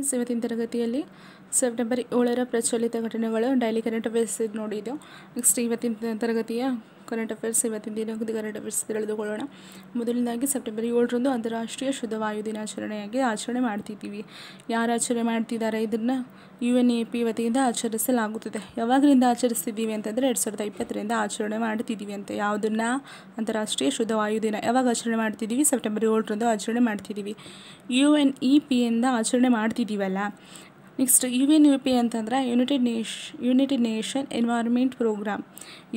Friends, ಇವತ್ತಿನ ತರಗತಿಯಲ್ಲಿ September 7ರ ಪ್ರಚಲಿತ ಘಟನೆಗಳು ಡೈಲಿ ಕರೆಂಟ್ ಅಫೇರ್ಸ್ ನೋಡಿದ್ದೆವು. ನೆಕ್ಸ್ಟ್ ಇವತ್ತಿನ ತರಗತಿಯ ಕರೆಂಟ್ ಅಫೇರ್ಸ್, ಇವತ್ತಿನ ದಿನದ ಕರೆಂಟ್ ಅಫೇರ್ಸ್ ತಿಳಿದುಕೊಳ್ಳೋಣ. ಮೊದಲನೇದಾಗಿ ಸೆಪ್ಟೆಂಬರ್ 7ರಂದು ಅಂತಾರಾಷ್ಟ್ರೀಯ ಶುದ್ಧ ವಾಯು ದಿನಾಚರಣೆಯಾಗಿ ಆಚರಣೆ ಮಾಡ್ತಿದ್ದೀವಿ. ಯಾರು ಆಚರಣೆ ಮಾಡ್ತಿದ್ದಾರೆ? ಇದನ್ನು UNEP ವತಿಯಿಂದ ಆಚರಿಸಲಾಗುತ್ತದೆ. ಯಾವಾಗಲಿಂದ ಆಚರಿಸ್ತಿದ್ದೀವಿ ಅಂತಂದರೆ 2020ರಿಂದ ಆಚರಣೆ ಮಾಡ್ತಿದ್ದೀವಿ ಅಂತ. ಯಾವುದನ್ನು? ಅಂತಾರಾಷ್ಟ್ರೀಯ ಶುದ್ಧ ವಾಯು ದಿನ. ಯಾವಾಗ ಆಚರಣೆ ಮಾಡ್ತಿದ್ದೀವಿ? ಸೆಪ್ಟೆಂಬರ್ 7ರಂದು ಆಚರಣೆ ಮಾಡ್ತಿದ್ದೀವಿ. UNEPಯಿಂದ ಆಚರಣೆ ಮಾಡ್ತಿದ್ದೀವಲ್ಲ. ನೆಕ್ಸ್ಟ್ UNEP ಅಂತಂದರೆ United Nation Environment Programme.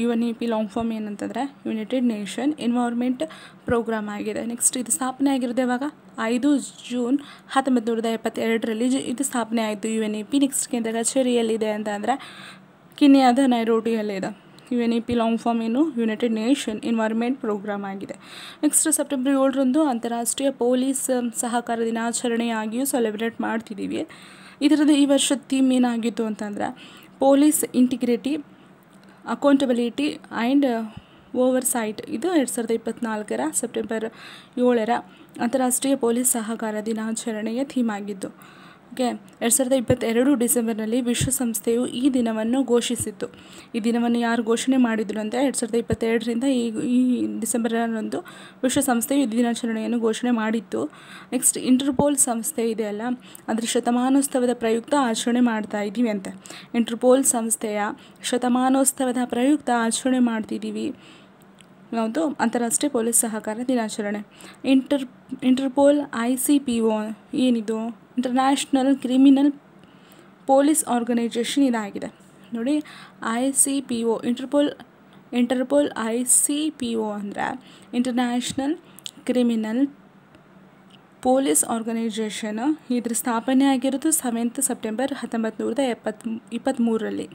UNEP long form ಏನಂತಂದರೆ ಯುನೈಟೆಡ್ ನೇಷನ್ ಎನ್ವೈರ್ಮೆಂಟ್ ಪ್ರೋಗ್ರಾಮ್ ಆಗಿದೆ. ನೆಕ್ಸ್ಟ್ ಇದು ಸ್ಥಾಪನೆ ಆಗಿರೋದು ಯಾವಾಗ? 5 ಜೂನ್ 1972ರಲ್ಲಿ ಇದು ಸ್ಥಾಪನೆ ಆಯಿತು UNEP. ನೆಕ್ಸ್ಟ್ ಕೇಂದ್ರ ಕಚೇರಿಯಲ್ಲಿದೆ ಅಂತಂದರೆ ಕೆನ್ಯಾದ ನೈರೋಬಿಯಲ್ಲಿದೆ. UNEP ಲಾಂಗ್ ಫಾರ್ಮ್ ಏನು? ಯುನೈಟೆಡ್ ನೇಷನ್ ಎನ್ವೈರ್ಮೆಂಟ್ ಪ್ರೋಗ್ರಾಮ್ ಆಗಿದೆ. ನೆಕ್ಸ್ಟ್ ಸೆಪ್ಟೆಂಬರ್ 7ರಂದು ಅಂತಾರಾಷ್ಟ್ರೀಯ ಪೊಲೀಸ್ ಸಹಕಾರ ದಿನಾಚರಣೆಯಾಗಿಯೂ ಸೆಲೆಬ್ರೇಟ್ ಮಾಡ್ತಿದ್ದೀವಿ. ಇದರದ್ದು ಈ ವರ್ಷದ ಥೀಮ್ ಏನಾಗಿತ್ತು ಅಂತಂದರೆ police integrity, accountability and oversight. ಇದು 2024ರ ಸೆಪ್ಟೆಂಬರ್ 7ರ ಅಂತಾರಾಷ್ಟ್ರೀಯ ಪೊಲೀಸ್ ಸಹಕಾರ ದಿನಾಚರಣೆಯ ಥೀಮ್ ಆಗಿದ್ದು. ಓಕೆ, 2022 ಡಿಸೆಂಬರ್ನಲ್ಲಿ ವಿಶ್ವಸಂಸ್ಥೆಯು ಈ ದಿನವನ್ನು ಘೋಷಿಸಿತ್ತು. ಈ ದಿನವನ್ನು ಯಾರು ಘೋಷಣೆ ಮಾಡಿದ್ರು ಅಂತ 2022ರಿಂದ ಈ ಡಿಸೆಂಬರ್ರಂದು ವಿಶ್ವಸಂಸ್ಥೆಯು ಈ ದಿನಾಚರಣೆಯನ್ನು ಘೋಷಣೆ ಮಾಡಿತ್ತು. ನೆಕ್ಸ್ಟ್ ಇಂಟರ್ಪೋಲ್ ಸಂಸ್ಥೆ ಇದೆಯಲ್ಲ, ಅದರ ಶತಮಾನೋತ್ಸವದ ಪ್ರಯುಕ್ತ ಆಚರಣೆ ಮಾಡ್ತಾ ಇದ್ದೀವಿ ಅಂತ. ಇಂಟರ್ಪೋಲ್ ಸಂಸ್ಥೆಯ ಶತಮಾನೋತ್ಸವದ ಪ್ರಯುಕ್ತ ಆಚರಣೆ ಮಾಡ್ತಿದ್ದೀವಿ. ಯಾವುದು? ಅಂತಾರಾಷ್ಟ್ರೀಯ ಪೊಲೀಸ್ ಸಹಕಾರ ದಿನಾಚರಣೆ. ಇಂಟರ್ಪೋಲ್ ICPO ಏನಿದು? ಇಂಟರ್ನ್ಯಾಷನಲ್ ಕ್ರಿಮಿನಲ್ ಪೊಲೀಸ್ ಆರ್ಗನೈಜೇಷನ್ ಇದಾಗಿದೆ ನೋಡಿ. ICPO ಇಂಟರ್ಪೋಲ್ ICPO ಅಂದರೆ ಇಂಟರ್ನ್ಯಾಷನಲ್ ಕ್ರಿಮಿನಲ್ ಪೊಲೀಸ್ ಆರ್ಗನೈಜೇಷನ್. ಇದ್ರ ಸ್ಥಾಪನೆ ಆಗಿರೋದು 7 ಸೆಪ್ಟೆಂಬರ್ 1923ರಲ್ಲಿ.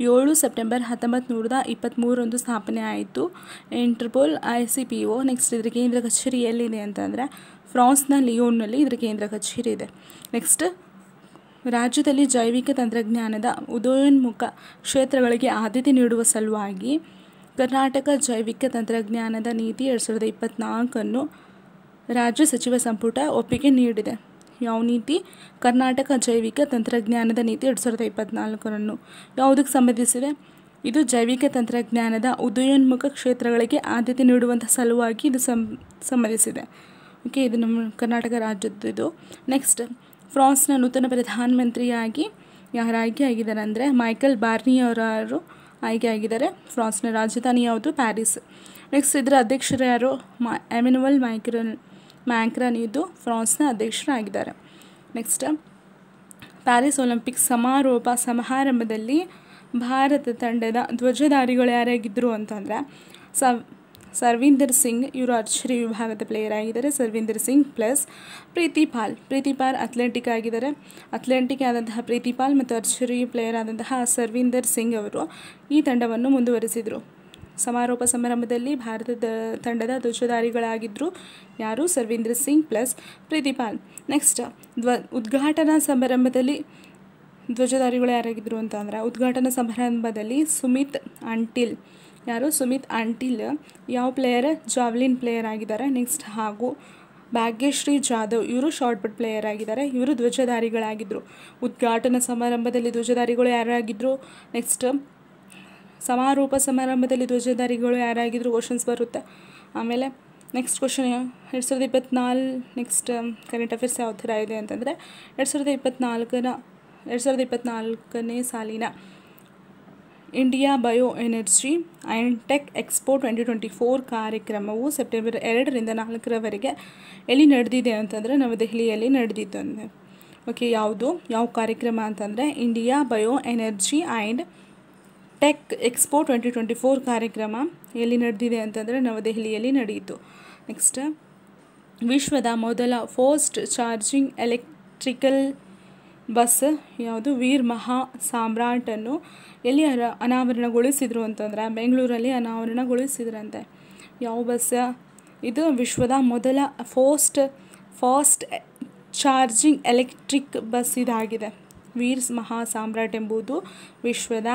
7 ಸೆಪ್ಟೆಂಬರ್ 1923ರಂದು ಸ್ಥಾಪನೆ ಆಯಿತು ಇಂಟರ್ಪೋಲ್ ICPO. ನೆಕ್ಸ್ಟ್ ಇದ್ರ ಕೇಂದ್ರ ಕಚೇರಿ ಎಲ್ಲಿದೆ ಅಂತಂದರೆ ಫ್ರಾನ್ಸ್ನ ಲಿಯೋನ್ನಲ್ಲಿ ಇದರ ಕೇಂದ್ರ ಕಚೇರಿ ಇದೆ. ನೆಕ್ಸ್ಟ್ ರಾಜ್ಯದಲ್ಲಿ ಜೈವಿಕ ತಂತ್ರಜ್ಞಾನದ ಉದಯೋನ್ಮುಖ ಕ್ಷೇತ್ರಗಳಿಗೆ ಆದ್ಯತೆ ನೀಡುವ ಸಲುವಾಗಿ ಕರ್ನಾಟಕ ಜೈವಿಕ ತಂತ್ರಜ್ಞಾನದ ನೀತಿ 2024 ರಾಜ್ಯ ಸಚಿವ ಸಂಪುಟ ಒಪ್ಪಿಗೆ ನೀಡಿದೆ. ಯಾವ ನೀತಿ? ಕರ್ನಾಟಕ ಜೈವಿಕ ತಂತ್ರಜ್ಞಾನದ ನೀತಿ 2024 ಯಾವುದಕ್ಕೆ ಸಂಬಂಧಿಸಿದೆ? ಇದು ಜೈವಿಕ ತಂತ್ರಜ್ಞಾನದ ಉದಯೋನ್ಮುಖ ಕ್ಷೇತ್ರಗಳಿಗೆ ಆದ್ಯತೆ ನೀಡುವಂಥ ಸಲುವಾಗಿ ಇದು ಸಂಬಂಧಿಸಿದೆ. ಓಕೆ, ಇದು ನಮ್ಮ ಕರ್ನಾಟಕ ರಾಜ್ಯದ್ದು. ನೆಕ್ಸ್ಟ್ ಫ್ರಾನ್ಸ್ನ ನೂತನ ಪ್ರಧಾನಮಂತ್ರಿಯಾಗಿ ಯಾರು ಆಯ್ಕೆ ಆಗಿದ್ದಾರೆ ಅಂದರೆ ಮೈಕಲ್ ಬಾರ್ನಿಯವರು ಆಯ್ಕೆ ಆಗಿದ್ದಾರೆ. ಫ್ರಾನ್ಸ್ನ ರಾಜಧಾನಿ ಯಾವುದು? ಪ್ಯಾರಿಸ್. ನೆಕ್ಸ್ಟ್ ಇದರ ಅಧ್ಯಕ್ಷರು ಯಾರು? ಎಮ್ಯಾನ್ಯುಯಲ್ ಮ್ಯಾಕ್ರಾನ್ ಇದು ಫ್ರಾನ್ಸ್ನ ಅಧ್ಯಕ್ಷರಾಗಿದ್ದಾರೆ. ನೆಕ್ಸ್ಟ್ ಪ್ಯಾರಿಸ್ ಒಲಿಂಪಿಕ್ ಸಮಾರಂಭದಲ್ಲಿ ಭಾರತ ತಂಡದ ಧ್ವಜಧಾರಿಗಳು ಯಾರಾಗಿದ್ದರು ಅಂತಂದರೆ ಸರ್ವಿಂದರ್ ಸಿಂಗ್. ಇವರು ಆರ್ಚರಿ ವಿಭಾಗದ ಪ್ಲೇಯರ್ ಆಗಿದ್ದಾರೆ. ಸರ್ವಿಂದರ್ ಸಿಂಗ್ ಪ್ಲಸ್ ಪ್ರೀತಿ ಪಾಲ್ ಅಥ್ಲೆಟಿಕ್ ಆಗಿದ್ದಾರೆ. ಅಥ್ಲೆಟಿಕ್ ಆದಂತಹ ಪ್ರೀತಿ ಪಾಲ್ ಮತ್ತು ಆರ್ಚರಿ ಪ್ಲೇಯರ್ ಆದಂತಹ ಸರ್ವಿಂದರ್ ಸಿಂಗ್ ಅವರು ಈ ತಂಡವನ್ನು ಮುಂದುವರಿಸಿದರು. ಸಮಾರೋಪ ಸಮಾರಂಭದಲ್ಲಿ ಭಾರತದ ತಂಡದ ಧ್ವಜಧಾರಿಗಳಾಗಿದ್ದರು ಯಾರು? ಸರ್ವಿಂದರ್ ಸಿಂಗ್ ಪ್ಲಸ್ ಪ್ರೀತಿ ಪಾಲ್. ನೆಕ್ಸ್ಟ್ ಉದ್ಘಾಟನಾ ಸಮಾರಂಭದಲ್ಲಿ ಧ್ವಜಧಾರಿಗಳು ಯಾರಾಗಿದ್ದರು ಅಂತಂದರೆ ಉದ್ಘಾಟನಾ ಸಮಾರಂಭದಲ್ಲಿ ಸುಮಿತ್ ಅಂಟಿಲ್. ಯಾರು? ಸುಮಿತ್ ಅಂಟಿಲ್ ಯಾವ ಪ್ಲೇಯರ್? ಜಾವ್ಲಿನ್ ಪ್ಲೇಯರ್ ಆಗಿದ್ದಾರೆ. ನೆಕ್ಸ್ಟ್ ಹಾಗೂ ಭಾಗ್ಯಶ್ರೀ ಜಾಧವ್ ಇವರು ಶಾರ್ಟ್ ಪುಟ್ ಪ್ಲೇಯರ್ ಆಗಿದ್ದಾರೆ. ಇವರು ಧ್ವಜಧಾರಿಗಳಾಗಿದ್ದರು. ಉದ್ಘಾಟನಾ ಸಮಾರಂಭದಲ್ಲಿ ಧ್ವಜಧಾರಿಗಳು ಯಾರಾಗಿದ್ದರು? ನೆಕ್ಸ್ಟ್ ಸಮಾರೋಪ ಸಮಾರಂಭದಲ್ಲಿ ಧ್ವಜಧಾರಿಗಳು ಯಾರಾಗಿದ್ದರು? ಕ್ವಶನ್ಸ್ ಬರುತ್ತೆ. ಆಮೇಲೆ next question 2024 next current affairs ಯಾವ ಥರ ಇದೆ ಅಂತಂದರೆ 2024ನೇ ಸಾಲಿನ India bio energy and tech expo 2024 ಕಾರ್ಯಕ್ರಮವು ಸೆಪ್ಟೆಂಬರ್ 2ರಿಂದ 4ರವರೆಗೆ ಎಲ್ಲಿ ನಡೆದಿದೆ ಅಂತಂದರೆ ನವದೆಹಲಿಯಲ್ಲಿ ನಡೆದಿತ್ತು ಅಂದರೆ. ಓಕೆ, ಯಾವ ಕಾರ್ಯಕ್ರಮ ಅಂತಂದರೆ India bio energy and tech expo 2024 ಕಾರ್ಯಕ್ರಮ ಎಲ್ಲಿ ನಡೆದಿದೆ ಅಂತಂದರೆ ನವದೆಹಲಿಯಲ್ಲಿ ನಡೆಯಿತು. ನೆಕ್ಸ್ಟ್ ವಿಶ್ವದ ಮೊದಲ ಫಾಸ್ಟ್ ಚಾರ್ಜಿಂಗ್ ಎಲೆಕ್ಟ್ರಿಕಲ್ ಬಸ್ ಯಾವುದು? ವೀರ್ ಮಹಾ ಸಾಮ್ರಾಟನ್ನು ಎಲ್ಲಿ ಅನಾವರಣಗೊಳಿಸಿದರು ಅಂತಂದರೆ ಬೆಂಗಳೂರಲ್ಲಿ ಅನಾವರಣಗೊಳಿಸಿದ್ರಂತೆ. ಯಾವ ಬಸ್ ಇದು? ವಿಶ್ವದ ಮೊದಲ ಫಾಸ್ಟ್ ಚಾರ್ಜಿಂಗ್ ಎಲೆಕ್ಟ್ರಿಕ್ ಬಸ್ ಇದಾಗಿದೆ. ವೀರ್ ಮಹಾ ಸಾಮ್ರಾಟ್ ಎಂಬುದು ವಿಶ್ವದ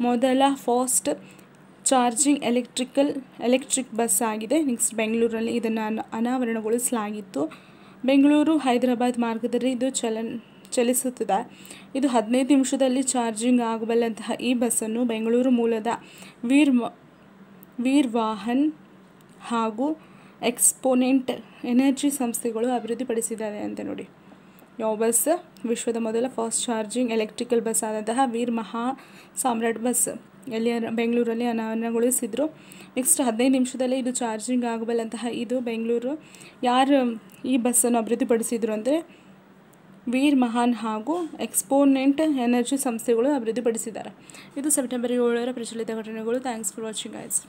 ಮೊದಲ ಫಾಸ್ಟ್ ಚಾರ್ಜಿಂಗ್ ಎಲೆಕ್ಟ್ರಿಕ್ ಬಸ್ ಆಗಿದೆ. ನೆಕ್ಸ್ಟ್ ಬೆಂಗಳೂರಲ್ಲಿ ಇದನ್ನು ಅನಾವರಣಗೊಳಿಸಲಾಗಿತ್ತು. ಬೆಂಗಳೂರು ಹೈದರಾಬಾದ್ ಮಾರ್ಗದಲ್ಲಿ ಇದು ಚಲಿಸುತ್ತದೆ. ಇದು 15 ನಿಮಿಷದಲ್ಲಿ ಚಾರ್ಜಿಂಗ್ ಆಗಬಲ್ಲಂತಹ ಈ ಬಸ್ಸನ್ನು ಬೆಂಗಳೂರು ಮೂಲದ ವೀರ್ ವಾಹನ್ ಹಾಗೂ ಎಕ್ಸ್ಪೋನೆಂಟ್ ಎನರ್ಜಿ ಸಂಸ್ಥೆಗಳು ಅಭಿವೃದ್ಧಿಪಡಿಸಿದ್ದಾರೆ ಅಂತ ನೋಡಿ. ಯಾವ ಬಸ್? ವಿಶ್ವದ ಮೊದಲ ಫಾಸ್ಟ್ ಚಾರ್ಜಿಂಗ್ ಎಲೆಕ್ಟ್ರಿಕಲ್ ಬಸ್ ಆದಂತಹ ವೀರ್ ಮಹಾ ಸಾಮ್ರಾಟ್ ಬಸ್ ಎಲ್ಲಿ ಬೆಂಗಳೂರಲ್ಲಿ ಅನಾವರಣಗೊಳಿಸಿದ್ರು. ನೆಕ್ಸ್ಟ್ 15 ನಿಮಿಷದಲ್ಲಿ ಇದು ಚಾರ್ಜಿಂಗ್ ಆಗಬಲ್ಲಂತಹ ಇದು ಬೆಂಗಳೂರು ಯಾರು ಈ ಬಸ್ಸನ್ನು ಅಭಿವೃದ್ಧಿಪಡಿಸಿದ್ರು ಅಂದರೆ ವೀರ್ ಮಹಾನ್ ಹಾಗೂ ಎಕ್ಸ್ಪೋನೆಂಟ್ ಎನರ್ಜಿ ಸಂಸ್ಥೆಗಳು ಅಭಿವೃದ್ಧಿಪಡಿಸಿದ್ದಾರೆ. ಇದು ಸೆಪ್ಟೆಂಬರ್ 7ರ ಪ್ರಚಲಿತ ಘಟನೆಗಳು. Thanks for watching guys.